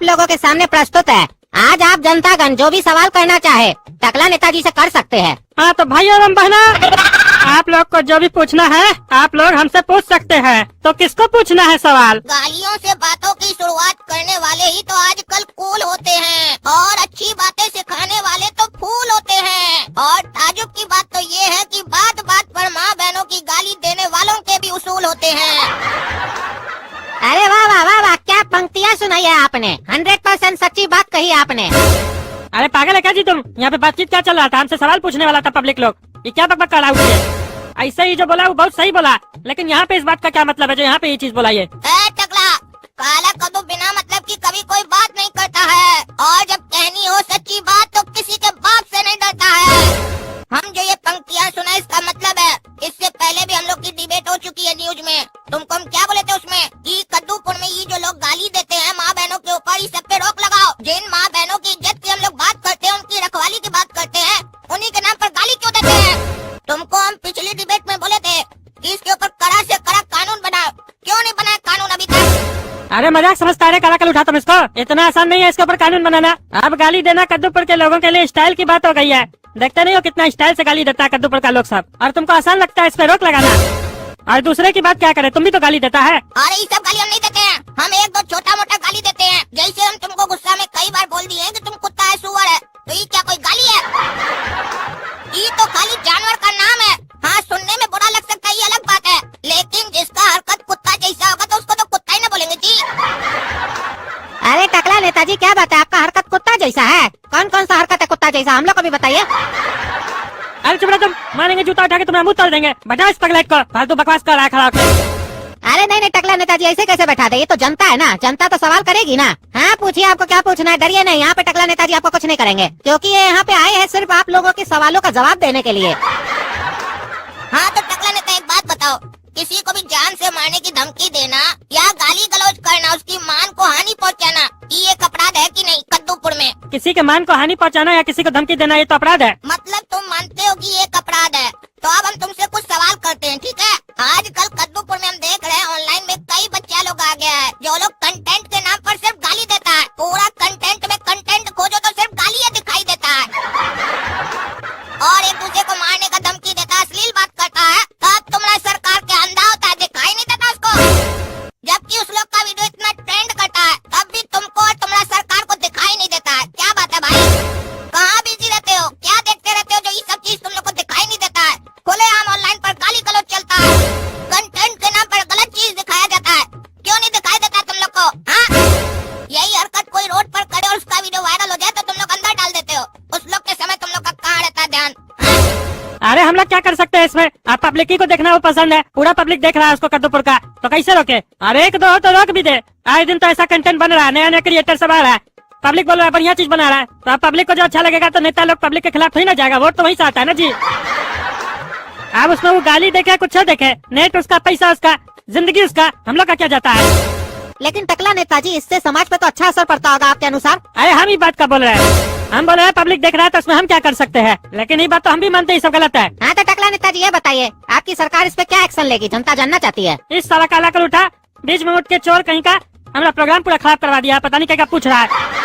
आप लोगों के सामने प्रस्तुत है। आज आप जनतागण जो भी सवाल करना चाहे टकला नेताजी से कर सकते हैं। हाँ तो भाई और बहना, आप लोग को जो भी पूछना है आप लोग हमसे पूछ सकते हैं। तो किसको पूछना है सवाल? गालियों से बातों की शुरुआत करने वाले ही तो आजकल कूल होते हैं और अच्छी बातें सिखाने वाले तो फूल होते हैं। और ताजुब की बात तो ये है कि बात बात पर माँ बहनों की गाली देने वालों के भी उसूल होते हैं। अरे वाह वाह वाह वाह, क्या पंक्तियाँ सुनाई है आपने। 100% सच्ची बात कही आपने। अरे पागल है क्या जी तुम? यहाँ पे बातचीत क्या चल रहा था? हमसे सवाल पूछने वाला था पब्लिक लोग। ये क्या बकबक कर रहा है? ऐसा ही जो बोला वो बहुत सही बोला, लेकिन यहाँ पे इस बात का क्या मतलब है जो यहाँ पे ये चीज बोला? ये टकला, काला कदू बिना मतलब की कभी कोई बात नहीं करता है और जब कहनी हो सच्ची बात तो किसी के बाप से नहीं डरता है। हम जो ये पंक्तियाँ सुना इसका मतलब है, इससे पहले भी हम लोग की डिबेट हो चुकी है न्यूज में। तुमको हम क्या बोले थे उसमें कि कद्दूपुर में ये जो लोग गाली देते हैं माँ बहनों के ऊपर, इस सब पे रोक लगाओ। जिन माँ बहनों की इज्जत की हम लोग बात करते हैं, उनकी रखवाली की बात करते हैं, उन्हीं के नाम पर गाली क्यों देते हैं? तुमको हम पिछली डिबेट में बोले थे कि इसके ऊपर कड़ा से कड़ा कानून बनाओ, क्यों नहीं बनाया कानून अभी तक? अरे मजाक समझता है, कलाकल उठा तुम इसको। इतना आसान नहीं है इसके ऊपर कानून बनाना। अब गाली देना कद्दूपुर के लोगों के लिए स्टाइल की बात हो गई है। देखते नहीं हो कितना स्टाइल से गाली देता है कद्दूपुर का लोग सब, और तुमको आसान लगता है इस पे रोक लगाना। और दूसरे की बात क्या करे, तुम भी तो गाली देता है। अरे ये सब गाली हम नहीं देते हैं, हम एक दो छोटा मोटा गाली देते हैं। जैसे हम तुमको गुस्सा में कई बार बोल दिए हैं कि तुम कुत्ता है, सुअर है, तो ये क्या कोई गाली है? ये तो खाली जानवर का नाम है। हाँ, सुनने में बुरा लग सकता है, ये अलग बात है, लेकिन जिसका हरकत कुत्ता जैसा होगा तो उसको तो कुत्ता ही ना बोलेंगे जी। अरे टकला नेताजी क्या बात है, आपका हरकत कुत्ता जैसा है? कौन कौन सा हरकत है कुत्ता जैसा, हम लोग को भी बताइए। अरे चुप रहो तुम, मारेंगे जूता उठा के तुम्हें मुंह तोड़ देंगे। बता इस पगलेट को, फालतू बकवास कर रहा है खड़ा होकर। अरे नहीं नहीं टकला नेताजी, ऐसे कैसे बैठा दे? ये तो जनता है ना, जनता तो सवाल करेगी ना। हाँ पूछिए, आपको क्या पूछना है, डरिए नहीं। यहाँ पे टकला नेताजी आपको कुछ नहीं करेंगे, क्योंकि ये यहाँ पे आए हैं सिर्फ आप लोगों के सवालों का जवाब देने के लिए। हाँ तो टकला नेता एक बात बताओ, किसी को भी जान से मारने की धमकी देना या गाली गलौज करना, उसकी मान को हानि पहुँचाना, ये एक अपराध है कि नहीं कद्दूपुर में? किसी के मान को हानि पहुँचाना या किसी को धमकी देना ये तो अपराध है। मतलब तुम मानते हो कि ये एक अपराध है? तो अब हम तुमसे कुछ सवाल करते हैं, ठीक है? आजकल कद्दूपुर में हम देख रहे हैं ऑनलाइन में कई बच्चा लोग आ गया है जो लोग कंटेंट के नाम पर सिर्फ गाली देता है। पूरा कंटेंट में कंटेंट खोजो तो सिर्फ गालियाँ दिखाई देता है और एक दूसरे को मारने का धमकी देता है, अश्लील बात करता है। तब तुम्हारा सरकार के अंधा होता है, दिखाई नहीं देता उसको। जबकि उस लोग का वीडियो इतना ट्रेंड करता है, तब भी तुमको और तुम्हारा सरकार को दिखाई नहीं देता है। क्या बात है भाई, कहाँ बिजी रहते हो, क्या देखते रहते हो जो ये सब चीज तुम लोग को दिखाई नहीं देता है? खुलेआम ऑनलाइन पर गाली गलौज चलता है, कंटेंट के नाम पर गलत चीज दिखाया जाता है, क्यों नहीं दिखाई देता तुम लोग को? हाँ, यही हरकत कोई रोड पर करे और उसका वीडियो वायरल हो जाए तो तुम लोग अंदर डाल देते हो। उस लोग के समय तुम लोग का कहाँ रहता है ध्यान? अरे हम लोग क्या कर सकते हैं इसमें? आप पब्लिक ही को देखना वो पसंद है, पूरा पब्लिक देख रहा है उसको कद्दूपुर का, तो कैसे रोके? अरे एक दो हो तो रोक भी दे। आए दिन तो ऐसा कंटेंट बन रहा है, नया नया क्रिएटर सब आ रहा है, पब्लिक बोल रहा है बढ़िया चीज बना रहा है, तो अब पब्लिक को जो अच्छा लगेगा तो नेता लोग पब्लिक के खिलाफ थोड़ी ना जाएगा, वोट तो वहीं से आता है ना जी। अब उसमें वो गाली देखे कुछ देखे, नेट उसका, पैसा उसका, जिंदगी उसका, हम लोग का क्या जाता है? लेकिन टकला नेताजी, इससे समाज पे तो अच्छा असर पड़ता होगा आपके अनुसार। अरे हम ही बात का बोल रहे हैं, हम बोल रहे हैं पब्लिक देख रहा है तो उसमें हम क्या कर सकते हैं, लेकिन ये बात तो हम भी मानते हैं सब गलत है। हाँ तो टकला नेताजी ये बताइए, आपकी सरकार इस पे क्या एक्शन लेगी, जनता जानना चाहती है। इस साला काला कर उठा, बीच में उठ के चोर कहीं का हमारा प्रोग्राम पूरा खराब करवा दिया, पता नहीं क्या पूछ रहा है।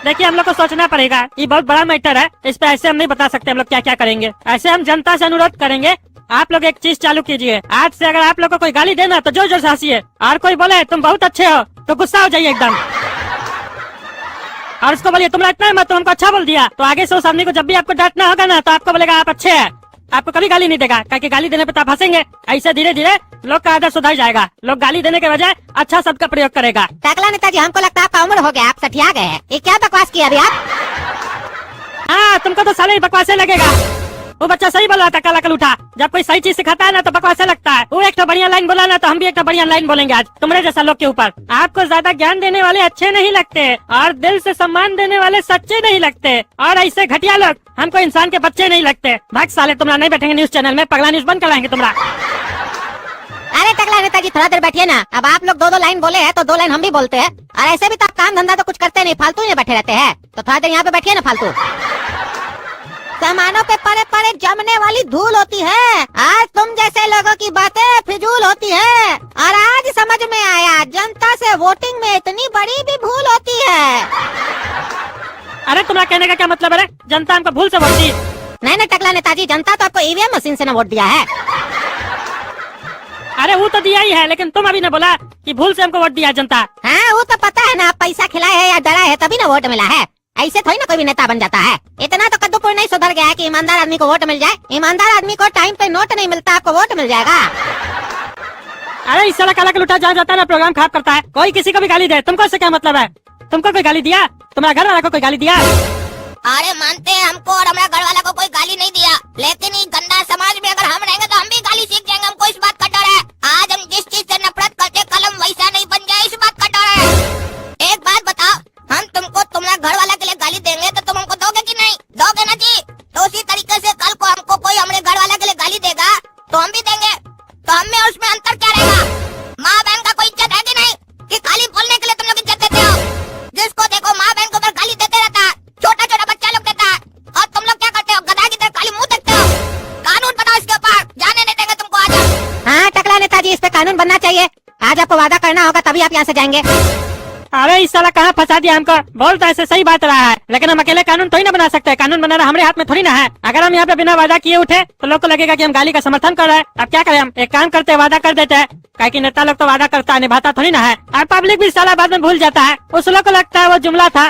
देखिए हम लोग को सोचना पड़ेगा, ये बहुत बड़ा मैटर है, इस पे ऐसे हम नहीं बता सकते हम लोग क्या क्या करेंगे। ऐसे हम जनता से अनुरोध करेंगे, आप लोग एक चीज चालू कीजिए, आज से अगर आप लोग को कोई गाली देना तो जोर जोर से हंसिए, और कोई बोले तुम बहुत अच्छे हो तो गुस्सा हो जाइए एकदम, और उसको बोलिए तुम्हारा इतना मत, तुमको अच्छा बोल दिया, तो आगे से उस आदमी को जब भी आपको डांटना होगा ना तो आपको बोलेगा आप अच्छे हैं, आपको कभी गाली नहीं देगा, क्योंकि गाली देने पे तो आप हंसेंगे। ऐसे धीरे धीरे लोग का आदत सुधर जाएगा, लोग गाली देने के बजाय अच्छा शब्द का प्रयोग करेगा। टकला नेताजी, हमको लगता है आपका उम्र हो गया, आप सठिया गए हैं। ये क्या बकवास किया अभी आप? हाँ तुमको तो साले बकवासे लगेगा, वो बच्चा सही बोल रहा था काला कल उठा, जब कोई सही चीज सिखाता है ना तो बकवासे लगता है। वो एक तो बढ़िया लाइन बोला ना तो हम भी एक तो बढ़िया लाइन बोलेंगे आज तुम्हारे जैसा लोग के ऊपर। आपको ज्यादा ज्ञान देने वाले अच्छे नहीं लगते और दिल से सम्मान देने वाले सच्चे नहीं लगते, और ऐसे घटिया लोग हमको इंसान के बच्चे नहीं लगते। भाग साले, तुम्हारा नहीं बैठेंगे न्यूज चैनल में, पगला न्यूज बंद कराएंगे तुम्हारा। अरे टकला नेताजी थोड़ा देर बैठिए ना, अब आप लोग दो दो लाइन बोले हैं तो दो लाइन हम भी बोलते हैं, और ऐसे भी तो आप काम धंधा तो कुछ करते नहीं, फालतू ही बैठे रहते हैं, तो थोड़ा देर यहाँ पे बैठिए ना फालतू। सामानों पे परे बड़े जमने वाली धूल होती है। आज तुम जैसे लोगों की बातें फिजूल होती है। और आज समझ में आया जनता से वोटिंग में इतनी बड़ी भी भूल होती है। अरे तुम्हारा कहने का क्या मतलब है? जनता हमको भूल से वोट दी? नहीं टकला नेताजी, जनता तो आपको ईवीएम मशीन से न वोट दिया है। अरे वो तो दिया ही है, लेकिन तुम अभी ने बोला कि भूल से हमको वोट दिया जनता। हाँ वो तो पता है ना, पैसा खिलाए है या डरा है तभी ना वोट मिला है। ऐसे थोड़ी ना कोई भी नेता बन जाता है। इतना तो कद्दूपुर नहीं सुधर गया है कि ईमानदार आदमी को वोट मिल जाए। ईमानदार आदमी को टाइम पे नोट नहीं मिलता, आपको वोट मिल जाएगा। अरे इस साला काला लुटा जहाँ जाता है ना प्रोग्राम खराब करता है। कोई किसी को भी गाली दे, तुमको इससे क्या मतलब है? तुमको कोई गाली दिया? तुम्हारा घर वाला को कोई गाली दिया? अरे मानते हैं हमको और हमारे घर वाला को कोई गाली नहीं दिया, लेकिन इस गंदा समाज में अगर हम रहेंगे तो हम भी गाली सीख जाएंगे। हमको इस बात का डर है। आज हम जिस चीज से नफरत करते कल हम वैसा नहीं बन जाए, इस बात का डर है। एक बात बताओ, हम तुमको तुम्हारे घर वाला के लिए गाली देंगे तो तुम हमको दोगे कि नहीं? दोगे ना जी? तो उसी तरीके से कल को हमको कोई हमारे घर वाला के लिए गाली देगा तो हम भी देंगे। तो हम में उसमें अंतर क्या रहेगा? माँ बहन का कोई इज्जत है कि नहीं कि खाली बोलने के लिए तुम लोग इज्जत देते हो? जिसको देखो माँ बहन को गाली देते रहता है, छोटा छोटा बच्चा लोग देता है, और तुम लोग क्या करते हो? गधा की तरह खाली मुंह देखते हो। कानून बनाओ इसके ऊपर, जाने नहीं देंगे तुमको आज। हाँ टकला नेताजी, इस पे कानून बनना चाहिए। आज आपको वादा करना होगा तभी आप यहाँ से जाएंगे। अरे इस साला कहाँ फंसा दिया हमको? बोल तो ऐसे सही बात रहा है, लेकिन हम अकेले कानून थोड़ी ना बना सकते। कानून बनाना हमारे हाथ में थोड़ी ना है। अगर हम यहाँ पे बिना वादा किए उठे तो लोग को लगेगा कि हम गाली का समर्थन कर रहे हैं। अब क्या करें? हम एक काम करते हैं, वादा कर देते हैं। काहे कि नेता लोग तो वादा करता है, निभाता थोड़ी ना है। और पब्लिक भी साला बाद में भूल जाता है। उस लोग को लगता है वो जुमला था,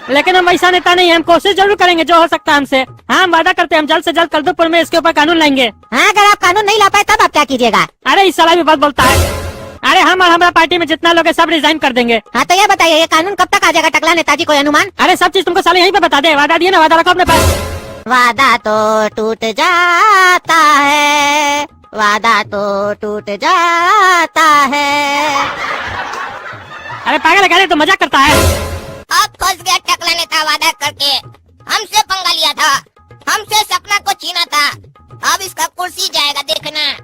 लेकिन हम वैसा नेता नहीं है। हम कोशिश जरूर करेंगे जो हो सकता है हमसे। हाँ हम वादा करते हैं, हम जल्द से जल्द कद्दूपुर में इसके ऊपर कानून लाएंगे। हाँ अगर आप कानून नहीं ला पाए तब आप क्या कीजिएगा? अरे इस साला भी बहुत बोलता है। अरे हम और हमारा पार्टी में जितना लोग है सब रिजाइन कर देंगे। हाँ तो ये बताइए, ये कानून कब तक आ जाएगा टकला नेताजी, कोई अनुमान? अरे सब चीज तुमको साले यहीं पे बता दे। वादा दिए ना, वादा रखो अपने पास। वादा तो टूट जाता है, वादा तो टूट जाता है। अरे पागल है, तो मजाक करता है। अब फंस गया टकला नेता वादा करके। हमसे पंगा लिया था, हमसे सपना को छीना था। अब इसका कुर्सी जाएगा, देखना।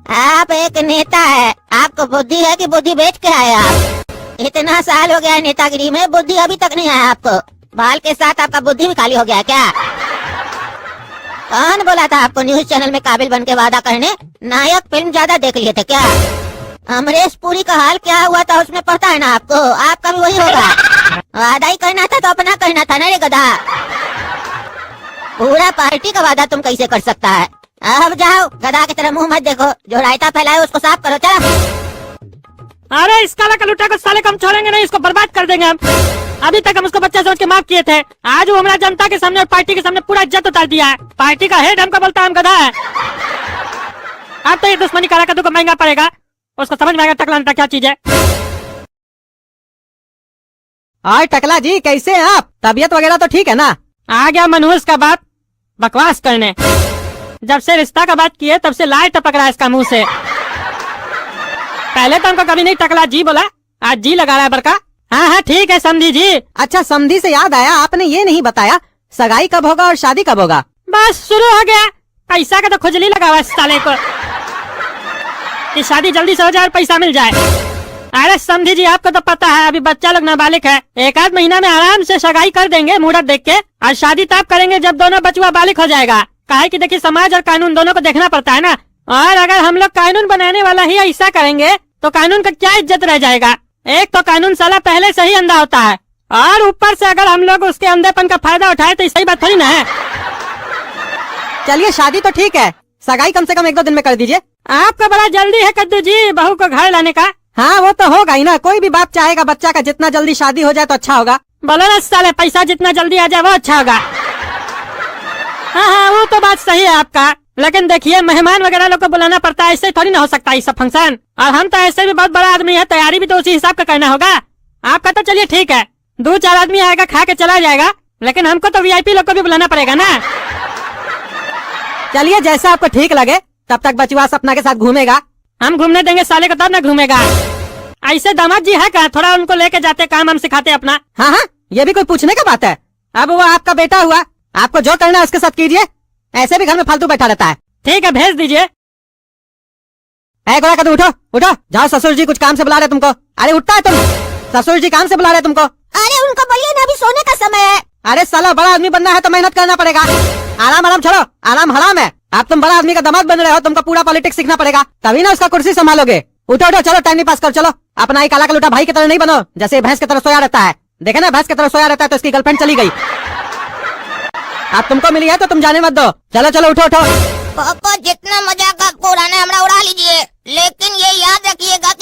आप एक नेता है, आपको बुद्धि है कि बुद्धि बेच के आए आप? इतना साल हो गया है नेतागिरी में, बुद्धि अभी तक नहीं आया आपको। बाल के साथ आपका बुद्धि भी खाली हो गया क्या? कौन बोला था आपको न्यूज चैनल में काबिल बन के वादा करने? नायक फिल्म ज्यादा देख लिए थे क्या? अमरीश पुरी का हाल क्या हुआ था उसमें पता है ना आपको? आपका भी वही होगा। वादा ही करना था तो अपना करना था ना रे गधा। पूरा पार्टी का वादा तुम कैसे कर सकता है? अब जाओ, गधा की तरह मुंह मत देखो। जो रायता फैलाए उसको साफ करो, चलो। अरे इस काला कलूटा को साले को हम छोड़ेंगे नहीं, इसको बर्बाद कर देंगे हम। अभी तक हम उसको बच्चा सोच के माफ किए थे, आज वो हमारा जनता के सामने और पार्टी के सामने पूरा इज्जत उतार दिया है। पार्टी का हेड हमको बोलता है हम गधा है। अब तो ये दुश्मनी काला कद्दू को महंगा पड़ेगा। उसको समझ में आएगा टकला नेता क्या चीज है। और टकला जी कैसे हैं आप? तबीयत वगैरह तो ठीक है ना? आ गया मनहूस का बाप बकवास करने। जब से रिश्ता का बात किए तब से लाए टपक रहा है इसका मुंह से। पहले तो हमको कभी नहीं टकला जी बोला, आज जी लगा रहा है बड़का। हाँ हाँ ठीक है समझी जी। अच्छा समधी से याद आया, आपने ये नहीं बताया सगाई कब होगा और शादी कब होगा? बस शुरू हो गया। पैसा का तो खुजली लगा हुआ है इस साले को कि शादी जल्दी से हो जाए और पैसा मिल जाए। अरे समझी जी आपको तो पता है अभी बच्चा लोग नाबालिग है। एक आध महीना में आराम से सगाई कर देंगे मुहूर्त देख के, और शादी तब करेंगे जब दोनों बचुआ बालिग हो जाएगा। काहे कि देखिए समाज और कानून दोनों को देखना पड़ता है ना। और अगर हम लोग कानून बनाने वाला ही ऐसा करेंगे तो कानून का क्या इज्जत रह जाएगा? एक तो कानून साला पहले से ही अंधा होता है, और ऊपर से अगर हम लोग उसके अंधेपन का फायदा उठाए तो सही बात थोड़ी ना है। चलिए शादी तो ठीक है, सगाई कम से कम 1-2 दिन में कर दीजिए। आपको बड़ा जल्दी है कद्दू जी बहू को घर लाने का। हाँ वो तो होगा ही ना, कोई भी बाप चाहेगा बच्चा का जितना जल्दी शादी हो जाए तो अच्छा होगा। बोलो ना साले, पैसा जितना जल्दी आ जाए वो अच्छा होगा। हाँ हाँ वो तो बात सही है आपका, लेकिन देखिए मेहमान वगैरह लोग को बुलाना पड़ता है, ऐसे थोड़ी ना हो सकता है सब फंक्शन। और हम तो ऐसे भी बहुत बड़ा आदमी है, तैयारी भी तो उसी हिसाब का करना होगा। आपका तो चलिए ठीक है, 2-4 आदमी आएगा खा के चला जाएगा, लेकिन हमको तो वीआईपी लोग को भी बुलाना पड़ेगा ना। चलिए जैसा आपको ठीक लगे, तब तक बचवा सपना के साथ घूमेगा। हम घूमने देंगे साले को तब ना घूमेगा। ऐसे दामाद जी है क्या? थोड़ा उनको लेके जाते, काम हम सिखाते अपना। हाँ हाँ ये भी कोई पूछने का बात है? अब वो आपका बेटा हुआ, आपको जो करना है उसके साथ कीजिए, ऐसे भी घर में फालतू बैठा रहता है। ठीक है भेज दीजिए। गोरा कदू उठो उठो, जाओ ससुर जी कुछ काम से बुला रहे तुमको। अरे उठता है तुम? ससुर जी काम से बुला रहे तुमको। अरे उनको बोलिए ना अभी सोने का समय है। अरे साला बड़ा आदमी बनना है तो मेहनत करना पड़ेगा। आराम आराम छोड़ो, आराम हराम है। आप तुम बड़ा आदमी का दामाद बन रहे हो, तुमको पूरा पॉलिटिक्स सीखना पड़ेगा, तभी ना उसका कुर्सी संभालोगे। उठो उठो, चलो टाइम नहीं पास करो, चलो। अपना ही काला कलूटा भाई की तरह नहीं बनो, जैसे भैंस की तरह सोया रहता है। देखे ना, भैंस की तरह सोया रहता है तो इसकी गर्लफ्रेंड चली गई। अब तुमको मिली है तो तुम जाने मत दो। चलो चलो उठो उठो। पापा जितना मजाक आपको उड़ाना है हमरा उड़ा लीजिए, लेकिन ये याद रखिएगा